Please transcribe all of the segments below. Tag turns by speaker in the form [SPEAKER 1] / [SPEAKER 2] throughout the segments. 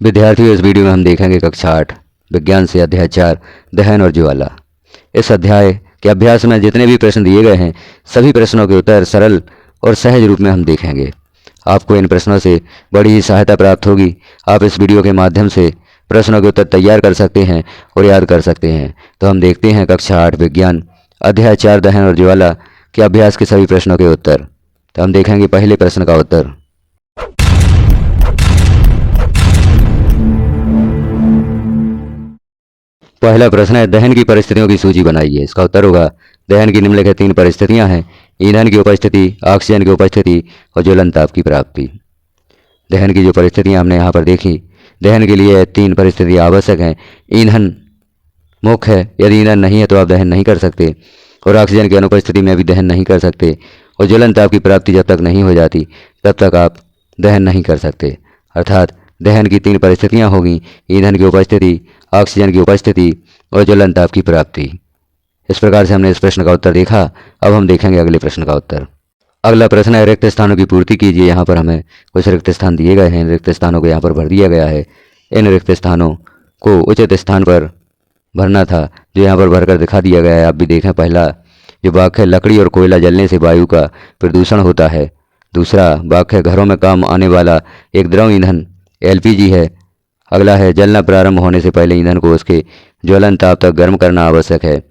[SPEAKER 1] विद्यार्थियों, इस वीडियो में हम देखेंगे कक्षा 8 विज्ञान से अध्याय 4 दहन और ज्वाला। इस अध्याय के अभ्यास में जितने भी प्रश्न दिए गए हैं सभी प्रश्नों के उत्तर सरल और सहज रूप में हम देखेंगे। आपको इन प्रश्नों से बड़ी ही सहायता प्राप्त होगी। आप इस वीडियो के माध्यम से प्रश्नों के उत्तर तैयार कर सकते हैं और याद कर सकते हैं। तो हम देखते हैं कक्षा 8 विज्ञान अध्याय 4 दहन और ज्वाला के अभ्यास के सभी प्रश्नों के उत्तर। तो हम देखेंगे पहले प्रश्न का उत्तर। पहला प्रश्न है, दहन की परिस्थितियों की सूची बनाइए। इसका उत्तर होगा, दहन की निम्नलिखित 3 परिस्थितियां हैं: ईंधन की उपस्थिति, ऑक्सीजन की उपस्थिति और ज्वलन ताप की प्राप्ति। दहन की जो परिस्थितियां हमने यहाँ पर देखी, दहन के लिए 3 परिस्थितियां आवश्यक हैं। ईंधन मुख्य है, यदि ईंधन नहीं है तो आप दहन नहीं कर सकते, और ऑक्सीजन की अनुपस्थिति में भी दहन नहीं कर सकते, और ज्वलन ताप की प्राप्ति जब तक नहीं हो जाती तब तक आप दहन नहीं कर सकते। अर्थात दहन की 3 परिस्थितियां होगी: ईंधन की उपस्थिति, ऑक्सीजन की उपस्थिति और ज्वलन ताप की प्राप्ति। इस प्रकार से हमने इस प्रश्न का उत्तर देखा। अब हम देखेंगे अगले प्रश्न का उत्तर। अगला प्रश्न है, रिक्त स्थानों की पूर्ति कीजिए। यहाँ पर हमें कुछ रिक्त स्थान दिए गए हैं, इन रिक्त स्थानों को यहाँ पर भर दिया गया है। इन रिक्त स्थानों को उचित स्थान पर भरना था, जो यहाँ पर भरकर दिखा दिया गया है। आप भी देखें, पहला जो वाक्य है, लकड़ी और कोयला जलने से वायु का प्रदूषण होता है। दूसरा वाक्य, घरों में काम आने वाला एक द्रव ईंधन एलपीजी है। अगला है, जलना प्रारंभ होने से पहले ईंधन को उसके ज्वलन ताप तक गर्म करना आवश्यक है।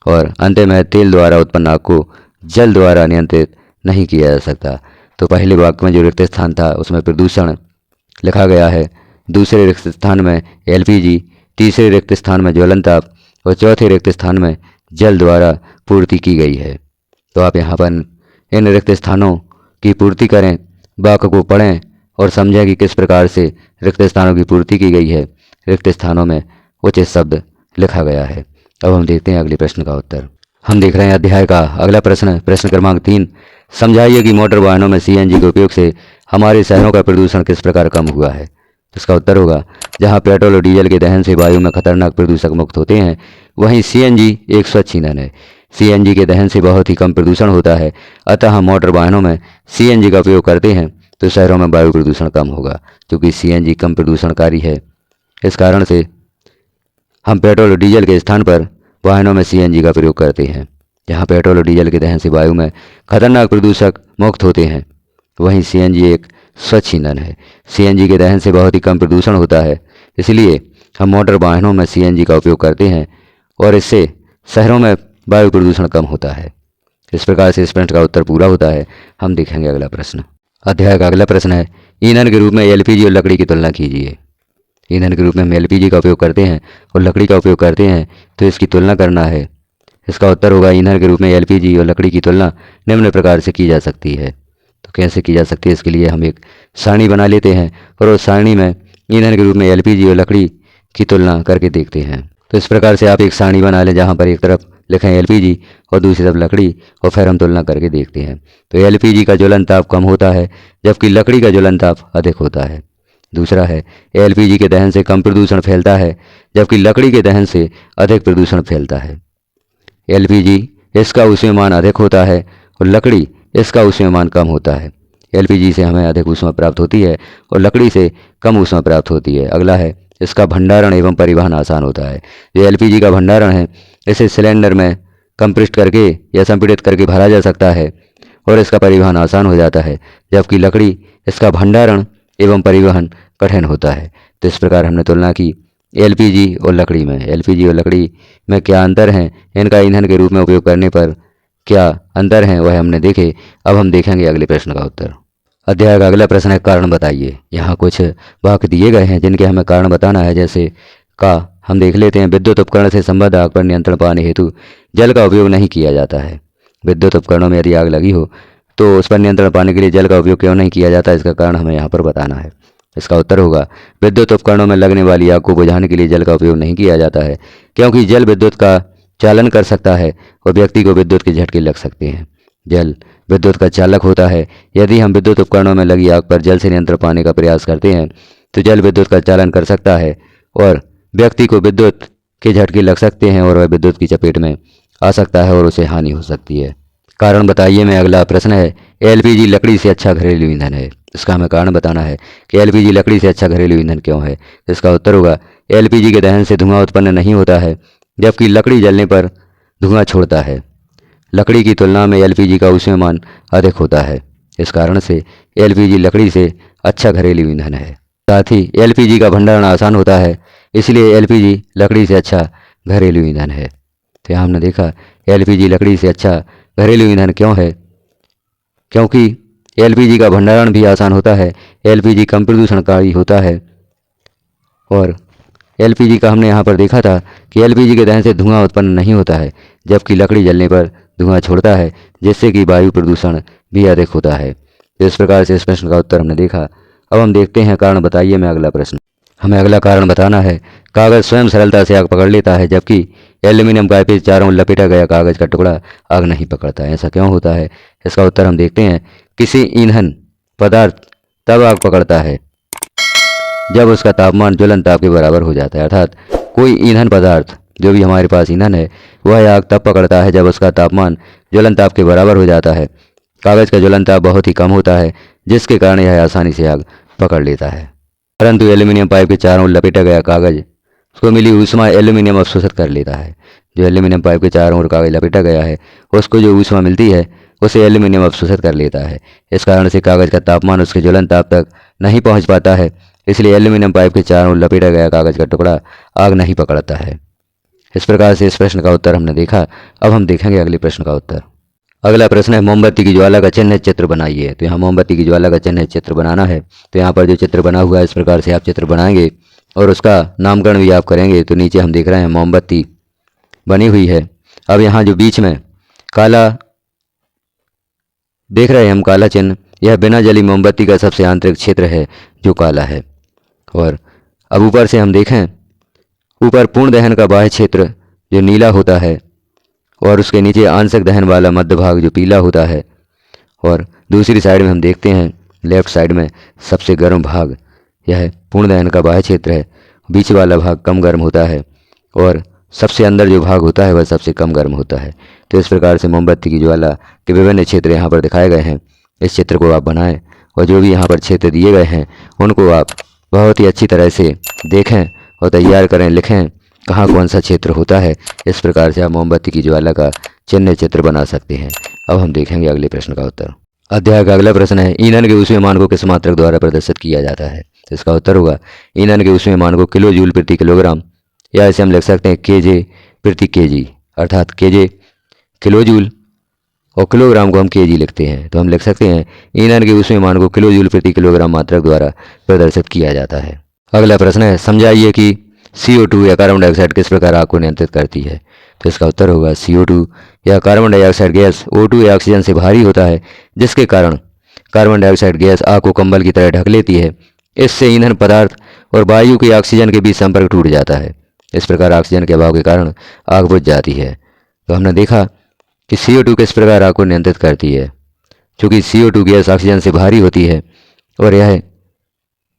[SPEAKER 1] और अंतिम है, तेल द्वारा उत्पन्न आग को जल द्वारा नियंत्रित नहीं किया जा सकता। तो पहले वाक्य में जो रिक्त स्थान था उसमें प्रदूषण लिखा गया है, दूसरे रिक्त स्थान में एलपीजी, तीसरे रिक्त स्थान में ज्वलन ताप और चौथे रिक्त स्थान में जल द्वारा पूर्ति की गई है। तो आप यहाँ पर इन रिक्त स्थानों की पूर्ति करें, वाक्य को पढ़ें और समझें कि किस प्रकार से रिक्त स्थानों की पूर्ति की गई है। रिक्त स्थानों में उचित शब्द लिखा गया है। अब हम देखते हैं अगले प्रश्न का उत्तर। हम देख रहे हैं अध्याय का अगला प्रश्न, प्रश्न क्रमांक 3। समझाइए कि मोटर वाहनों में सीएनजी के उपयोग से हमारे शहरों का प्रदूषण किस प्रकार कम हुआ है। इसका उत्तर होगा, जहां पेट्रोल और डीजल के दहन से वायु में खतरनाक प्रदूषक मुक्त होते हैं, वहीं सीएनजी एक स्वच्छ ईंधन है। सीएनजी के दहन से बहुत ही कम प्रदूषण होता है। अतः हम मोटर वाहनों में सीएनजी का उपयोग करते हैं तो शहरों में वायु प्रदूषण कम होगा, क्योंकि सीएनजी कम प्रदूषणकारी है। इस कारण से हम पेट्रोल और डीजल के स्थान पर वाहनों में सीएनजी का प्रयोग करते हैं। जहाँ पेट्रोल और डीजल के दहन से वायु में खतरनाक प्रदूषक मुक्त होते हैं, वहीं सीएनजी एक स्वच्छ ईंधन है। सीएनजी के दहन से बहुत ही कम प्रदूषण होता है, इसलिए हम मोटर वाहनों में सीएनजी का उपयोग करते हैं और इससे शहरों में वायु प्रदूषण कम होता है। इस प्रकार से इस प्रश्न का उत्तर पूरा होता है। हम देखेंगे अगला प्रश्न। अध्याय का अगला प्रश्न है, ईंधन के रूप में एलपीजी और लकड़ी की तुलना कीजिए। ईंधन के रूप में हम एलपीजी का उपयोग करते हैं और लकड़ी का उपयोग करते हैं, तो इसकी तुलना करना है। इसका उत्तर होगा, ईंधन के रूप में एलपीजी और लकड़ी की तुलना निम्न प्रकार से की जा सकती है। तो कैसे की जा सकती है, इसके लिए हम एक सारणी बना लेते हैं और उस सारणी में ईंधन के रूप में एलपीजी और लकड़ी की तुलना करके देखते हैं। तो इस प्रकार से आप एक सारणी बना लें, जहाँ पर एक तरफ लिखें एलपीजी और दूसरी तरफ लकड़ी, और फिर हम तुलना करके देखते हैं। तो एलपीजी का ज्वलन ताप कम होता है, जबकि लकड़ी का ज्वलन ताप अधिक होता है। दूसरा है, एलपीजी के दहन से कम प्रदूषण फैलता है, जबकि लकड़ी के दहन से अधिक प्रदूषण फैलता है। एलपीजी इसका ऊष्मायन अधिक होता है और लकड़ी इसका ऊष्मायन कम होता है। एलपीजी से हमें अधिक ऊष्मा प्राप्त होती है और लकड़ी से कम ऊष्मा प्राप्त होती है। अगला है, इसका भंडारण एवं परिवहन आसान होता है। जो एलपीजी का भंडारण है, इसे सिलेंडर में कंप्रेस्ड करके या संपीड़ित करके भरा जा सकता है और इसका परिवहन आसान हो जाता है, जबकि लकड़ी इसका भंडारण एवं परिवहन कठिन होता है। तो इस प्रकार हमने तुलना की एलपीजी और लकड़ी में। एलपीजी और लकड़ी में क्या अंतर हैं, इनका ईंधन के रूप में उपयोग करने पर क्या अंतर हैं, वह हमने देखे। अब हम देखेंगे अगले प्रश्न का उत्तर। अध्याय का अगला प्रश्न है, कारण बताइए। यहाँ कुछ वाक्य दिए गए हैं जिनके हमें कारण बताना है। जैसे का हम देख लेते हैं, विद्युत उपकरण से संबद्ध आग पर नियंत्रण पाने हेतु जल का उपयोग नहीं किया जाता है। विद्युत उपकरणों में यदि आग लगी हो तो उस पर नियंत्रण पाने के लिए जल का उपयोग क्यों नहीं किया जाता, इसका कारण हमें यहाँ पर बताना है। इसका उत्तर होगा, विद्युत उपकरणों में लगने वाली आग को बुझाने के लिए जल का उपयोग नहीं किया जाता है, क्योंकि जल विद्युत का चालन कर सकता है और व्यक्ति को विद्युत के झटके लग सकते हैं। जल विद्युत का चालक होता है। यदि हम विद्युत उपकरणों में लगी आग पर जल से नियंत्रण पाने का प्रयास करते हैं तो जल विद्युत का चालन कर सकता है और व्यक्ति को विद्युत के झटके लग सकते हैं और वह विद्युत की चपेट में आ सकता है और उसे हानि हो सकती है। कारण बताइए में अगला प्रश्न है, एलपीजी लकड़ी से अच्छा घरेलू ईंधन है। इसका हमें कारण बताना है कि एलपीजी लकड़ी से अच्छा घरेलू ईंधन क्यों है। इसका उत्तर होगा, एलपीजी के दहन से धुआं उत्पन्न नहीं होता है, जबकि लकड़ी जलने पर धुआं छोड़ता है। लकड़ी की तुलना में एलपीजी का ऊष्मामान अधिक होता है। इस कारण से एलपीजी लकड़ी से अच्छा घरेलू ईंधन है। साथ ही एलपीजी का भंडारण आसान होता है, इसलिए एलपीजी लकड़ी से अच्छा घरेलू ईंधन है। तो यहाँ हमने देखा एलपीजी लकड़ी से अच्छा घरेलू ईंधन क्यों है, क्योंकि एलपीजी का भंडारण भी आसान होता है, एलपीजी कम प्रदूषणकारी होता है। और एलपीजी का हमने यहाँ पर देखा था कि एलपीजी के दहन से धुआं उत्पन्न नहीं होता है, जबकि लकड़ी जलने पर धुआं छोड़ता है, जिससे कि वायु प्रदूषण भी अधिक होता है। तो इस प्रकार से इस प्रश्न का उत्तर हमने देखा। अब हम देखते हैं कारण बताइए में अगला प्रश्न। हमें अगला कारण बताना है, कागज़ स्वयं सरलता से आग पकड़ लेता है, जबकि एल्यूमिनियम पाइप के चारों ओर लपेटा गया कागज़ का टुकड़ा आग नहीं पकड़ता है। ऐसा क्यों होता है? इसका उत्तर हम देखते हैं। किसी ईंधन पदार्थ तब आग पकड़ता है जब उसका तापमान ज्वलन ताप के बराबर हो जाता है। अर्थात कोई ईंधन पदार्थ, जो भी हमारे पास ईंधन है, वह आग तब पकड़ता है जब उसका तापमान ज्वलन ताप के बराबर हो जाता है। कागज़ का ज्वलन ताप बहुत ही कम होता है, जिसके कारण यह आसानी से आग पकड़ लेता है। परंतु एल्यूमिनियम पाइप के चारों ओर लपेटा गया कागज़, उसको मिली ऊष्मा एल्यूमिनियम अवशोषित कर लेता है। जो एल्यूमिनियम पाइप के चारों ओर कागज़ लपेटा गया है, उसको जो ऊष्मा मिलती है उसे एल्यूमिनियम अवशोषित कर लेता है। इस कारण से कागज़ का तापमान उसके ज्वलन ताप तक नहीं पहुंच पाता है, इसलिए एल्यूमिनियम पाइप के चारों ओर लपेटा गया कागज़ का टुकड़ा आग नहीं पकड़ता है। इस प्रकार से इस प्रश्न का उत्तर हमने देखा। अब हम देखेंगे अगले प्रश्न का उत्तर। अगला प्रश्न है, मोमबत्ती की ज्वाला का चिन्ह चित्र बनाइए। तो यहाँ मोमबत्ती की ज्वाला का चिन्ह चित्र बनाना है। तो यहाँ पर जो चित्र बना हुआ है, इस प्रकार से आप चित्र बनाएंगे और उसका नामकरण भी आप करेंगे। तो नीचे हम देख रहे हैं मोमबत्ती बनी हुई है। अब यहाँ जो बीच में काला देख रहे हैं हम, काला चिन्ह, यह बिना जली मोमबत्ती का सबसे आंतरिक क्षेत्र है जो काला है। और अब ऊपर से हम देखें, ऊपर पूर्ण दहन का बाह्य क्षेत्र जो नीला होता है और उसके नीचे आंशिक दहन वाला मध्य भाग जो पीला होता है। और दूसरी साइड में हम देखते हैं, लेफ्ट साइड में सबसे गर्म भाग यह पूर्ण दहन का बाह्य क्षेत्र है। बीच वाला भाग कम गर्म होता है और सबसे अंदर जो भाग होता है वह सबसे कम गर्म होता है। तो इस प्रकार से मोमबत्ती की ज्वाला के विभिन्न क्षेत्र यहाँ पर दिखाए गए हैं। इस चित्र को आप बनाएं और जो भी यहाँ पर क्षेत्र दिए गए हैं उनको आप बहुत ही अच्छी तरह से देखें और तैयार करें, लिखें कहाँ कौन सा क्षेत्र होता है। इस प्रकार से आप मोमबत्ती की ज्वाला का चिन्ह चित्र बना सकते हैं। अब हम देखेंगे अगले प्रश्न का उत्तर। अध्याय का अगला प्रश्न है, ईंधन के ऊष्मामान को किस मात्रक द्वारा प्रदर्शित किया जाता है। तो इसका उत्तर होगा, ईंधन के ऊष्मामान को किलो जूल प्रति किलोग्राम, या इसे हम लिख सकते हैं केजे प्रति केजी। अर्थात केजे किलो जूल और किलोग्राम को हम केजी लिखते हैं। तो हम लिख सकते हैं ईंधन के ऊष्मामान को किलो जूल प्रति किलोग्राम मात्रक द्वारा प्रदर्शित किया जाता है। अगला प्रश्न है, समझाइए कि CO2 या कार्बन डाइऑक्साइड किस प्रकार आग को नियंत्रित करती है। तो इसका उत्तर होगा, CO2 या कार्बन डाइऑक्साइड गैस O2 या ऑक्सीजन से भारी होता है, जिसके कारण कार्बन डाइऑक्साइड गैस आग को कंबल की तरह ढक लेती है। इससे ईंधन पदार्थ और वायु के ऑक्सीजन के बीच संपर्क टूट जाता है। इस प्रकार ऑक्सीजन के अभाव के कारण आग बुझ जाती है। तो हमने देखा कि CO2 किस प्रकार आग को नियंत्रित करती है। चूँकि CO2 गैस ऑक्सीजन से भारी होती है और यह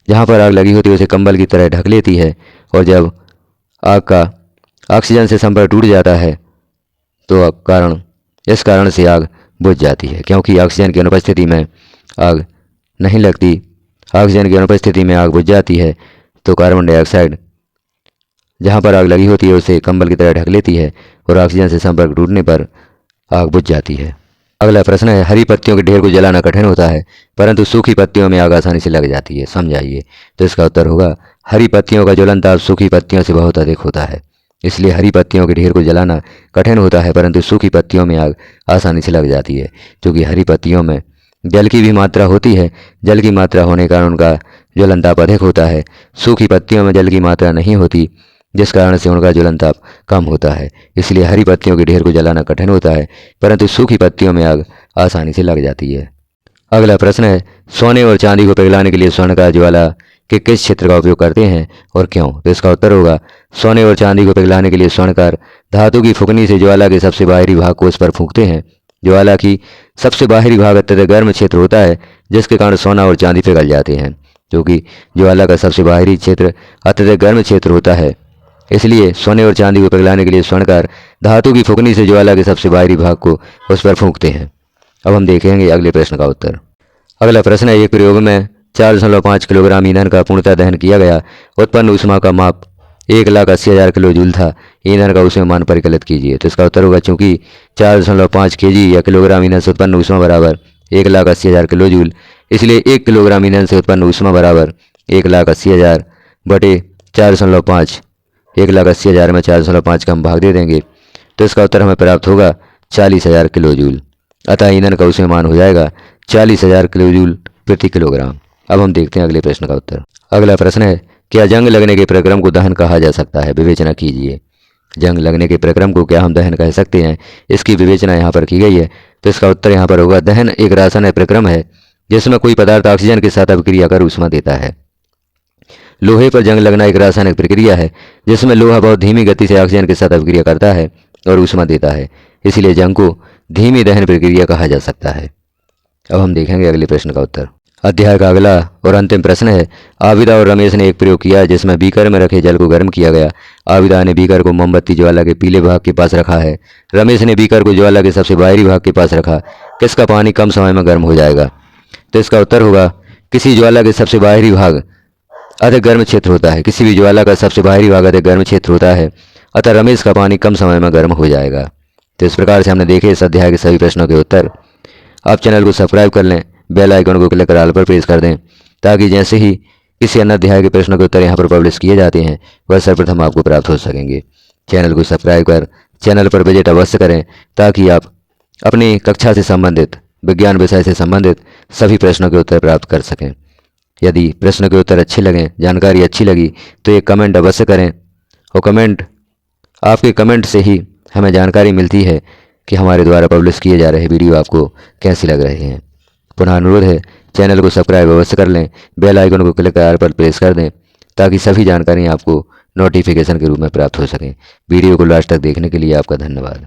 [SPEAKER 1] जहाँ पर आग लगी होती है उसे कंबल की तरह ढक लेती है, और जब आग का ऑक्सीजन से संपर्क टूट जाता है तो इस कारण से आग बुझ जाती है। क्योंकि ऑक्सीजन की अनुपस्थिति में आग नहीं लगती, ऑक्सीजन की अनुपस्थिति में आग बुझ जाती है। तो कार्बन डाइऑक्साइड जहाँ पर आग लगी होती है उसे कंबल की तरह ढक लेती है और ऑक्सीजन से संपर्क टूटने पर आग बुझ जाती है। अगला प्रश्न है, हरी पत्तियों के ढेर को जलाना कठिन होता है, परंतु सूखी पत्तियों में आग आसानी से लग जाती है। समझाइए। तो इसका उत्तर होगा, हरी पत्तियों का ज्वलन ताप सूखी पत्तियों से बहुत अधिक होता है, इसलिए हरी पत्तियों के ढेर को जलाना कठिन होता है, परंतु सूखी पत्तियों में आग आसानी से लग जाती है। क्योंकि हरी पत्तियों में जल की भी मात्रा होती है, जल की मात्रा होने के कारण उनका ज्वलन ताप अधिक होता है। सूखी पत्तियों में जल की मात्रा नहीं होती, जिस कारण से उनका ज्वलन ताप कम होता है, इसलिए हरी पत्तियों के ढेर को जलाना कठिन होता है, परंतु सूखी पत्तियों में आग आसानी से लग जाती है। अगला प्रश्न है, सोने और चांदी को पिघलाने के लिए स्वर्णकार ज्वाला के किस क्षेत्र का उपयोग करते हैं और क्यों। तो इसका उत्तर होगा, सोने और चांदी को पिघलाने के लिए स्वर्णकार धातु की फुकनी से ज्वाला के सबसे बाहरी भाग को उस पर फूंकते हैं। ज्वाला की सबसे बाहरी भाग अत्यधिक गर्म क्षेत्र होता है, जिसके कारण सोना और चांदी पिघल जाते हैं। क्योंकि ज्वाला का सबसे बाहरी क्षेत्र अत्यधिक गर्म क्षेत्र होता है, इसलिए सोने और चांदी को पिघलाने के लिए स्वर्णकार धातु की फूंकनी से ज्वाला के सबसे बाहरी भाग को उस पर फूंकते हैं। अब हम देखेंगे अगले प्रश्न का उत्तर। अगला प्रश्न है, एक प्रयोग में 4.5 किलोग्राम ईंधन का पूर्णतः दहन किया गया। उत्पन्न ऊष्मा का माप 1,80,000 किलो जूल था। ईंधन का ऊष्मामान परिकलित कीजिए। तो इसका उत्तर होगा, चूंकि 4.5 kg या किलोग्राम ईंधन से उत्पन्न ऊष्मा बराबर 1,80,000 किलो जूल, इसलिए 1 किलोग्राम ईंधन से उत्पन्न ऊष्मा बराबर 1,80,000 बटे 4.5। 1,80,000 में 4.5 का हम भाग दे देंगे तो इसका उत्तर हमें प्राप्त होगा 40,000 किलो जूल। अतः ईंधन का ऊष्मामान हो जाएगा 40,000 किलो जूल प्रति किलोग्राम। अब हम देखते हैं अगले प्रश्न का उत्तर। अगला प्रश्न है, क्या जंग लगने के प्रक्रम को दहन कहा जा सकता है? विवेचना कीजिए। जंग लगने के प्रक्रम को क्या हम दहन कह सकते हैं? इसकी विवेचना यहाँ पर की गई है। तो इसका उत्तर यहाँ पर होगा, दहन एक रासायनिक प्रक्रम है जिसमें कोई पदार्थ ऑक्सीजन के साथ अभिक्रिया कर ऊष्मा देता है। लोहे पर जंग लगना एक रासायनिक प्रक्रिया है जिसमें लोहा बहुत धीमी गति से ऑक्सीजन के साथ अभिक्रिया करता है और ऊष्मा देता है, इसलिए जंग को धीमी दहन प्रक्रिया कहा जा सकता है। अब हम देखेंगे अगले प्रश्न का उत्तर। अध्याय का अगला और अंतिम प्रश्न है, आबिदा और रमेश ने एक प्रयोग किया जिसमें बीकर में रखे जल को गर्म किया गया। आबिदा ने बीकर को मोमबत्ती ज्वाला के पीले भाग के पास रखा है। रमेश ने बीकर को ज्वाला के सबसे बाहरी भाग के पास रखा। किसका पानी कम समय में गर्म हो जाएगा? तो इसका उत्तर होगा, किसी ज्वाला के सबसे बाहरी भाग अधिक गर्म क्षेत्र होता है। किसी भी ज्वाला का सबसे बाहरी भाग अधिक गर्म क्षेत्र होता है, अतः रमेश का पानी कम समय में गर्म हो जाएगा। तो इस प्रकार से हमने देखे इस अध्याय के सभी प्रश्नों के उत्तर। आप चैनल को सब्सक्राइब कर लें, बेल आइकन को क्लिक कर ऑल पर प्रेस कर दें, ताकि जैसे ही किसी अन्य अध्याय के प्रश्नों के उत्तर यहाँ पर पब्लिश किए जाते हैं वह सर्वप्रथम आपको प्राप्त हो सकेंगे। चैनल को सब्सक्राइब कर चैनल पर विजिट अवश्य करें, ताकि आप अपनी कक्षा से संबंधित, विज्ञान विषय से संबंधित सभी प्रश्नों के उत्तर प्राप्त कर सकें। यदि प्रश्न के उत्तर अच्छे लगें, जानकारी अच्छी लगी, तो एक कमेंट अवश्य करें। और आपके कमेंट से ही हमें जानकारी मिलती है कि हमारे द्वारा पब्लिश किए जा रहे वीडियो आपको कैसे लग रहे हैं। पुनः अनुरोध है, चैनल को सब्सक्राइब अवश्य कर लें, बेल आइकन को क्लिक कर पर प्रेस कर दें, ताकि सभी जानकारी आपको नोटिफिकेशन के रूप में प्राप्त हो सकें। वीडियो को लास्ट तक देखने के लिए आपका धन्यवाद।